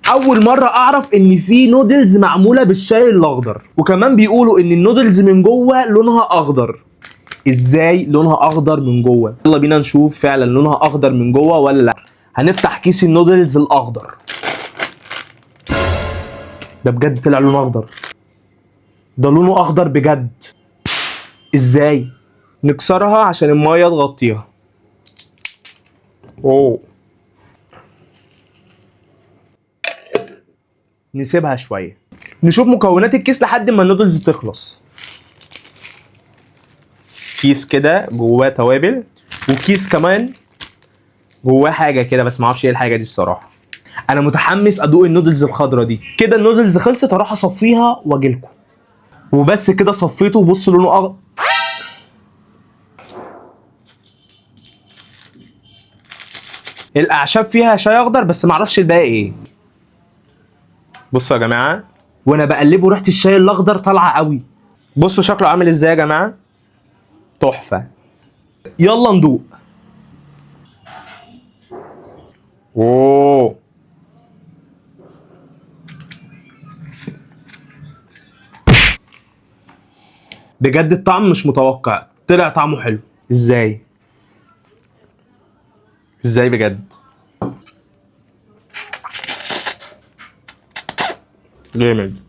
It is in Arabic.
اول مره اعرف ان في نودلز معموله بالشاي الاخضر، وكمان بيقولوا ان النودلز من جوه لونها اخضر. ازاي لونها اخضر من جوه؟ يلا بينا نشوف فعلا لونها اخضر من جوه ولا لا. هنفتح كيس النودلز الاخضر. ده بجد طلع لونه اخضر. ده لونه اخضر بجد. ازاي؟ نكسرها عشان الميه تغطيها. اوه. نسيبها شويه. نشوف مكونات الكيس لحد ما النودلز تخلص. كيس كده جواه توابل، وكيس كمان جواه حاجه كده بس ما اعرفش ايه الحاجه دي الصراحه. انا متحمس ادوق النودلز الخضرا دي. كده النودلز خلصت، هروح اصفيها واجيلكم. وبس كده صفيته. بصوا لونه اخضر. الاعشاب فيها شاي اخضر بس ما اعرفش الباقي ايه. بصوا يا جماعه، وانا بقلبه ريحه الشاي الاخضر طالعه قوي. بصوا شكله عامل ازاي يا جماعه. تحفه. يلا ندوق. اوه. بجد الطعم مش متوقع، طلع طعمه حلو. ازاي؟ ازاي بجد؟ جامد.